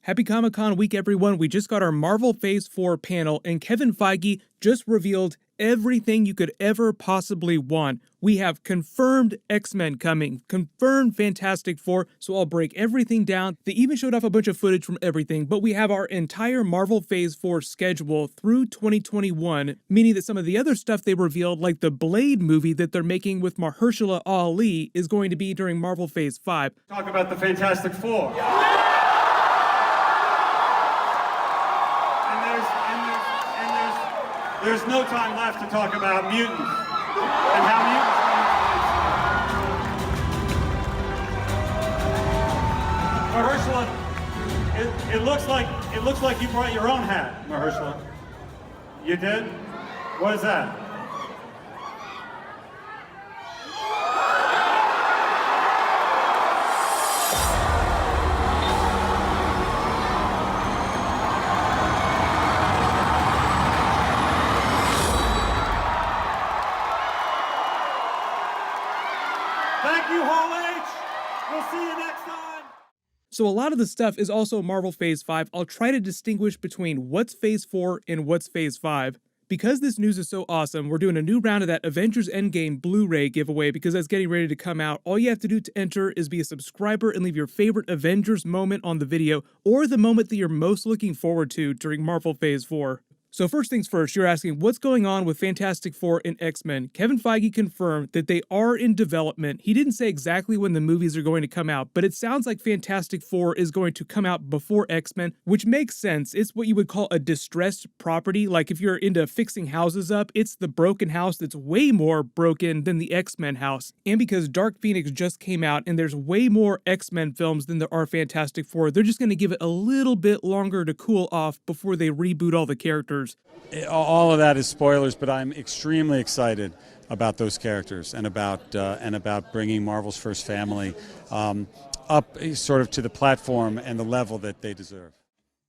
Happy Comic-Con week, everyone. We just got our Marvel Phase 4 panel, and Kevin Feige just revealed everything you could ever possibly want. We have confirmed X-Men coming, confirmed Fantastic Four, so I'll break everything down. They even showed off a bunch of footage from everything, but we have our entire Marvel Phase 4 schedule through 2021, meaning that some of the other stuff they revealed, like the Blade movie that they're making with Mahershala Ali, is going to be during Marvel Phase 5. Talk about the Fantastic Four. There's no time left to talk about mutants and how mutants. Mahershala, it looks like you brought your own hat, Mahershala. You did? What is that? Thank you, Hall H. We'll see you next time. So a lot of the stuff is also Marvel Phase 5. I'll try to distinguish between what's Phase 4 and what's Phase 5. Because this news is so awesome, we're doing a new round of that Avengers Endgame Blu-ray giveaway because that's getting ready to come out. All you have to do to enter is be a subscriber and leave your favorite Avengers moment on the video or the moment that you're most looking forward to during Marvel Phase 4. So first things first, you're asking what's going on with Fantastic Four and X-Men. Kevin Feige confirmed that they are in development. He didn't say exactly when the movies are going to come out, but it sounds like Fantastic Four is going to come out before X-Men, which makes sense. It's what you would call a distressed property. Like if you're into fixing houses up, it's the broken house that's way more broken than the X-Men house. And because Dark Phoenix just came out and there's way more X-Men films than there are Fantastic Four, they're just going to give it a little bit longer to cool off before they reboot all the characters. All of that is spoilers, but I'm extremely excited about those characters and about bringing Marvel's first family up sort of to the platform and the level that they deserve.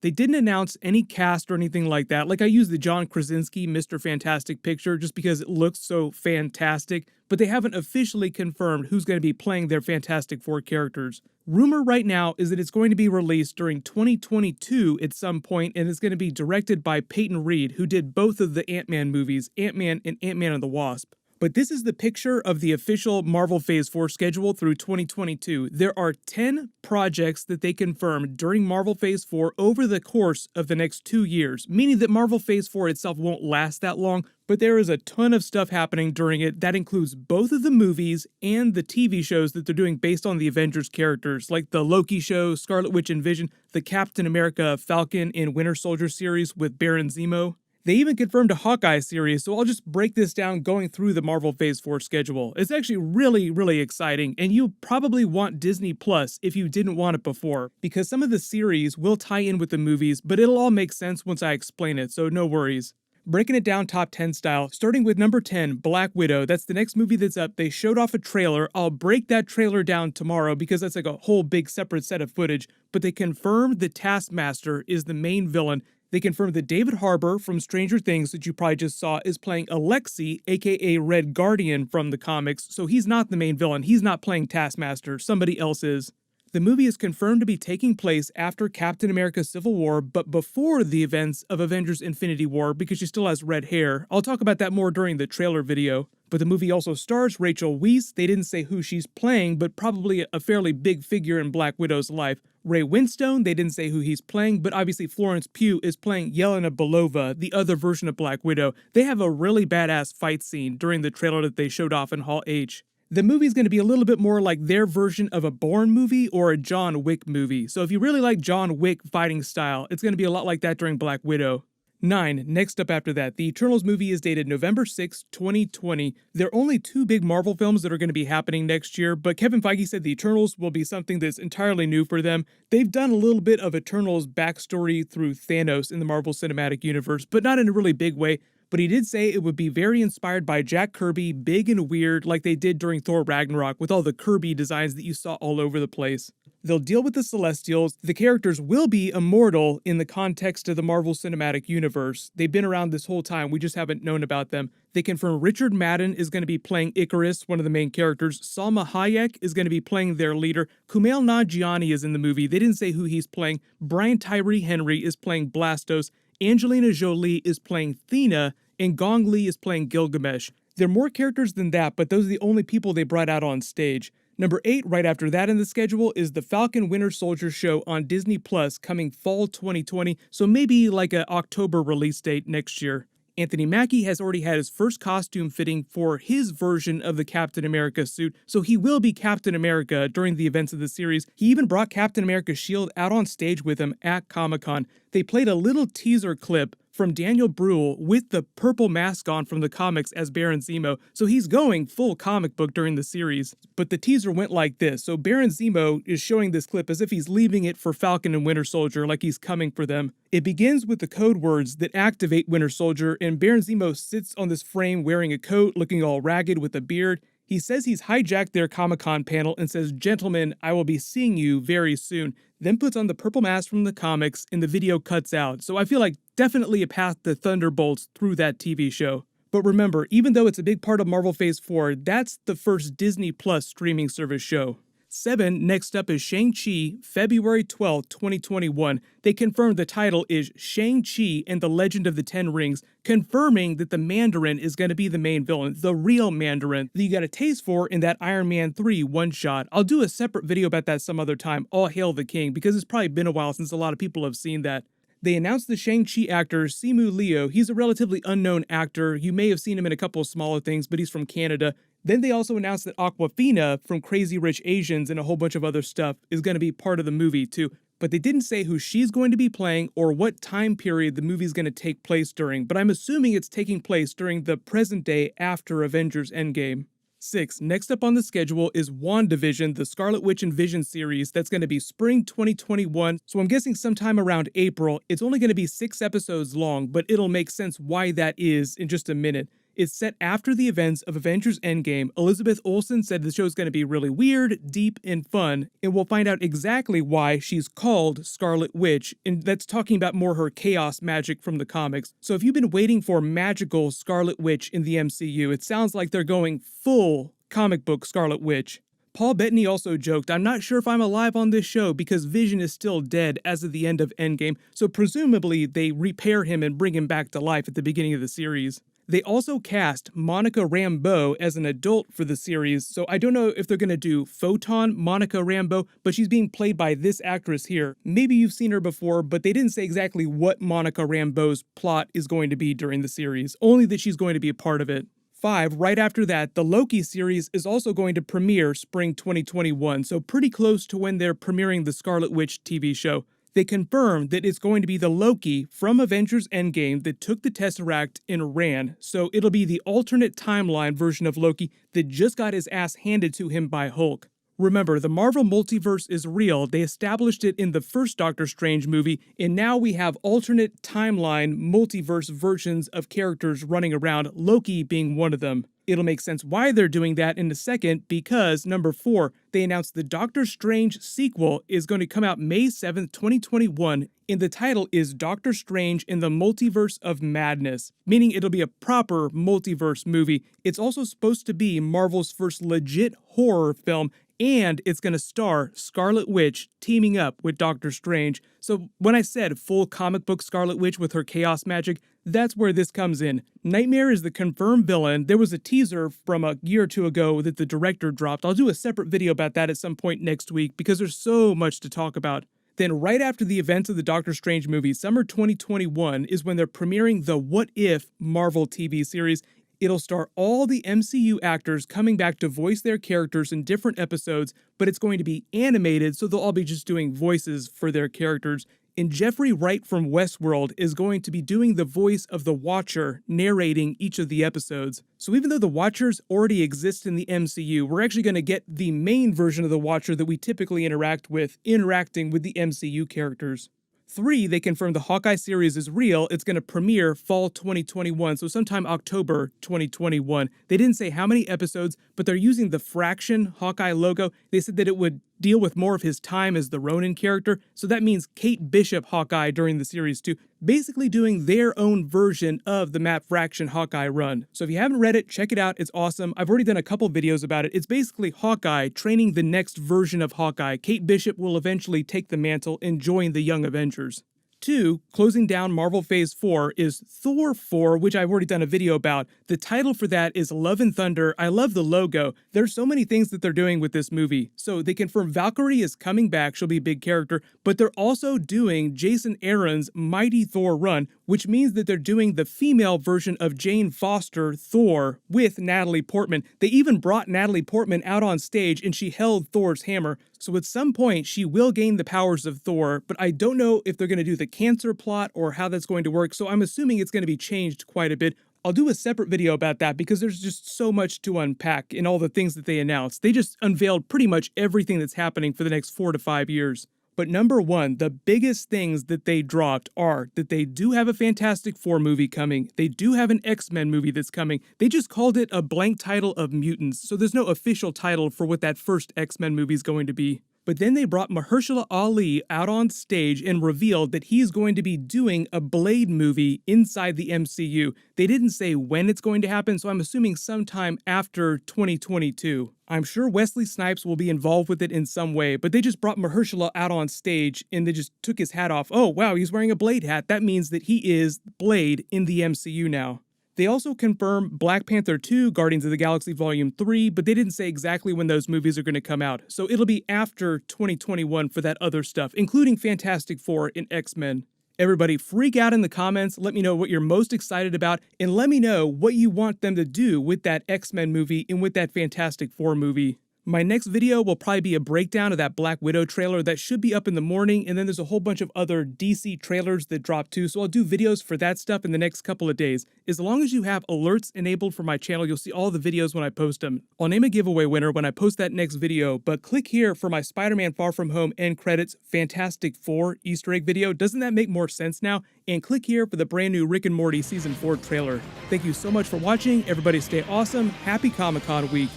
They didn't announce any cast or anything like that. Like I used the John Krasinski Mr. Fantastic picture just because it looks so fantastic, but they haven't officially confirmed who's going to be playing their Fantastic Four characters. Rumor right now is that it's going to be released during 2022 at some point, and it's going to be directed by Peyton Reed, who did both of the Ant-Man movies, Ant-Man and Ant-Man and the Wasp. But this is the picture of the official Marvel Phase 4 schedule through 2022. There are 10 projects that they confirmed during Marvel Phase 4 over the course of the next 2 years, meaning that Marvel Phase 4 itself won't last that long, but there is a ton of stuff happening during it. That includes both of the movies and the TV shows that they're doing based on the Avengers characters, like the Loki show, Scarlet Witch and Vision, the Captain America, Falcon, and Winter Soldier series with Baron Zemo. They even confirmed a Hawkeye series, so I'll just break this down going through the Marvel Phase 4 schedule. It's actually really exciting, and you probably want Disney Plus if you didn't want it before, because some of the series will tie in with the movies, but it'll all make sense once I explain it, so no worries. Breaking it down top 10 style, starting with number 10, Black Widow. That's the next movie that's up. They showed off a trailer. I'll break that trailer down tomorrow because that's like a whole big separate set of footage, but they confirmed that Taskmaster is the main villain. They confirmed that David Harbour from Stranger Things that you probably just saw is playing Alexei, aka Red Guardian from the comics, so he's not the main villain. He's not playing Taskmaster. Somebody else is. The movie is confirmed to be taking place after Captain America Civil War, but before the events of Avengers Infinity War because she still has red hair. I'll talk about that more during the trailer video. But the movie also stars Rachel Weisz. They didn't say who she's playing, but probably a fairly big figure in Black Widow's life. Ray Winstone, they didn't say who he's playing, but obviously Florence Pugh is playing Yelena Belova, the other version of Black Widow. They have a really badass fight scene during the trailer that they showed off in Hall H. The movie's going to be a little bit more like their version of a Bourne movie or a John Wick movie. So if you really like John Wick fighting style, it's going to be a lot like that during Black Widow. 9. Next up after that, the Eternals movie is dated November 6, 2020. There are only 2 big Marvel films that are going to be happening next year, but Kevin Feige said the Eternals will be something that's entirely new for them. They've done a little bit of Eternals backstory through Thanos in the Marvel Cinematic Universe, but not in a really big way. But he did say it would be very inspired by Jack Kirby, big and weird like they did during Thor Ragnarok with all the Kirby designs that you saw all over the place. They'll deal with the Celestials. The characters will be immortal in the context of the Marvel Cinematic Universe. They've been around this whole time, we just haven't known about them. They confirm Richard Madden is going to be playing Icarus, one of the main characters. Salma Hayek is going to be playing their leader. Kumail Nanjiani is in the movie. They didn't say who he's playing. Brian Tyree Henry is playing Blastos. Angelina Jolie is playing Thena. And Gong Li is playing Gilgamesh. There are more characters than that, but those are the only people they brought out on stage. Number 8, right after that in the schedule, is the Falcon Winter Soldier show on Disney Plus coming fall 2020, so maybe like an October release date next year. Anthony Mackie has already had his first costume fitting for his version of the Captain America suit, so he will be Captain America during the events of the series. He even brought Captain America's shield out on stage with him at Comic-Con. They played a little teaser clip from Daniel Bruhl with the purple mask on from the comics as Baron Zemo, so he's going full comic book during the series. But the teaser went like this, so Baron Zemo is showing this clip as if he's leaving it for Falcon and Winter Soldier, like he's coming for them. It begins with the code words that activate Winter Soldier, and Baron Zemo sits on this frame wearing a coat, looking all ragged with a beard. He says he's hijacked their Comic-Con panel and says, "Gentlemen, I will be seeing you very soon." Then puts on the purple mask from the comics and the video cuts out. So I feel like definitely a path to Thunderbolts through that TV show. But remember, even though it's a big part of Marvel Phase 4, that's the first Disney Plus streaming service show. 7, next up is Shang-Chi, February 12, 2021. They confirmed the title is Shang-Chi and the Legend of the Ten Rings, confirming that the Mandarin is going to be the main villain, the real Mandarin that you got a taste for in that Iron Man 3 one-shot. I'll do a separate video about that some other time, All Hail the King, because it's probably been a while since a lot of people have seen that. They announced the Shang-Chi actor, Simu Liu. He's a relatively unknown actor. You may have seen him in a couple of smaller things, but he's from Canada. Then they also announced that Awkwafina from Crazy Rich Asians and a whole bunch of other stuff is going to be part of the movie too. But they didn't say who she's going to be playing or what time period the movie's going to take place during, but I'm assuming it's taking place during the present day after Avengers Endgame. 6, next up on the schedule is WandaVision, the Scarlet Witch and Vision series that's going to be spring 2021, so I'm guessing sometime around April. It's only going to be 6 episodes long, but it'll make sense why that is in just a minute. It's set after the events of Avengers Endgame. Elizabeth Olsen said the show's going to be really weird, deep, and fun, and we'll find out exactly why she's called Scarlet Witch, and that's talking about more her chaos magic from the comics. So if you've been waiting for magical Scarlet Witch in the MCU, it sounds like they're going full comic book Scarlet Witch. Paul Bettany also joked, "I'm not sure if I'm alive on this show because Vision is still dead as of the end of Endgame, so presumably they repair him and bring him back to life at the beginning of the series." They also cast Monica Rambeau as an adult for the series, so I don't know if they're going to do Photon Monica Rambeau, but she's being played by this actress here. Maybe you've seen her before, but they didn't say exactly what Monica Rambeau's plot is going to be during the series, only that she's going to be a part of it. 5, right after that, the Loki series is also going to premiere spring 2021, so pretty close to when they're premiering the Scarlet Witch TV show. They confirmed that it's going to be the Loki from Avengers Endgame that took the Tesseract and ran, so it'll be the alternate timeline version of Loki that just got his ass handed to him by Hulk. Remember, the Marvel multiverse is real. They established it in the first Doctor Strange movie, and now we have alternate timeline multiverse versions of characters running around, Loki being one of them. It'll make sense why they're doing that in a second because, number 4, they announced the Doctor Strange sequel is going to come out May 7th, 2021, and the title is Doctor Strange in the Multiverse of Madness, meaning it'll be a proper multiverse movie. It's also supposed to be Marvel's first legit horror film, and it's going to star Scarlet Witch teaming up with Doctor Strange. So when I said full comic book Scarlet Witch with her chaos magic, that's where this comes in. Nightmare is the confirmed villain. There was a teaser from a year or two ago that the director dropped. I'll do a separate video about that at some point next week because there's so much to talk about. Then right after the events of the Doctor Strange movie, summer 2021 is when they're premiering the What If Marvel TV series. It'll star all the MCU actors coming back to voice their characters in different episodes, but it's going to be animated, so they'll all be just doing voices for their characters. And Jeffrey Wright from Westworld is going to be doing the voice of the Watcher, narrating each of the episodes. So even though the Watchers already exist in the MCU, we're actually going to get the main version of the Watcher that we typically interact with, interacting with the MCU characters. 3, they confirmed the Hawkeye series is real. It's going to premiere fall 2021, so sometime October 2021. They didn't say how many episodes, but they're using the Fraction Hawkeye logo. They said that it would deal with more of his time as the Ronin character, so that means Kate Bishop Hawkeye during the series too, basically doing their own version of the Matt Fraction Hawkeye run. So if you haven't read it, check it out, it's awesome. I've already done a couple videos about it. It's basically Hawkeye training the next version of Hawkeye. Kate Bishop will eventually take the mantle and join the Young Avengers. 2, closing down Marvel Phase 4 is Thor 4, which I've already done a video about. The title for that is Love and Thunder. I love the logo. There's so many things that they're doing with this movie. So they confirm Valkyrie is coming back, she'll be a big character, but they're also doing Jason Aaron's Mighty Thor run, which means that they're doing the female version of Jane Foster, Thor, with Natalie Portman. They even brought Natalie Portman out on stage and she held Thor's hammer. So at some point, she will gain the powers of Thor, but I don't know if they're going to do the cancer plot or how that's going to work, so I'm assuming it's going to be changed quite a bit. I'll do a separate video about that because there's just so much to unpack in all the things that they announced. They just unveiled pretty much everything that's happening for the next 4 to 5 years. But number one, the biggest things that they dropped are that they do have a Fantastic Four movie coming. They do have an X-Men movie that's coming. They just called it a blank title of Mutants, so there's no official title for what that first X-Men movie is going to be. But then they brought Mahershala Ali out on stage and revealed that he's going to be doing a Blade movie inside the MCU. They didn't say when it's going to happen, so I'm assuming sometime after 2022. I'm sure Wesley Snipes will be involved with it in some way, but they just brought Mahershala out on stage and they just took his hat off. Oh, wow, he's wearing a Blade hat. That means that he is Blade in the MCU now. They also confirmed Black Panther 2, Guardians of the Galaxy Volume 3, but they didn't say exactly when those movies are going to come out, so it'll be after 2021 for that other stuff, including Fantastic Four and X-Men. Everybody freak out in the comments, let me know what you're most excited about, and let me know what you want them to do with that X-Men movie and with that Fantastic Four movie. My next video will probably be a breakdown of that Black Widow trailer that should be up in the morning, and then there's a whole bunch of other DC trailers that drop too, so I'll do videos for that stuff in the next couple of days. As long as you have alerts enabled for my channel, you'll see all the videos when I post them. I'll name a giveaway winner when I post that next video, but click here for my Spider-Man Far From Home end credits Fantastic Four Easter egg video. Doesn't that make more sense now? And click here for the brand new Rick and Morty Season 4 trailer. Thank you so much for watching. Everybody stay awesome. Happy Comic-Con week.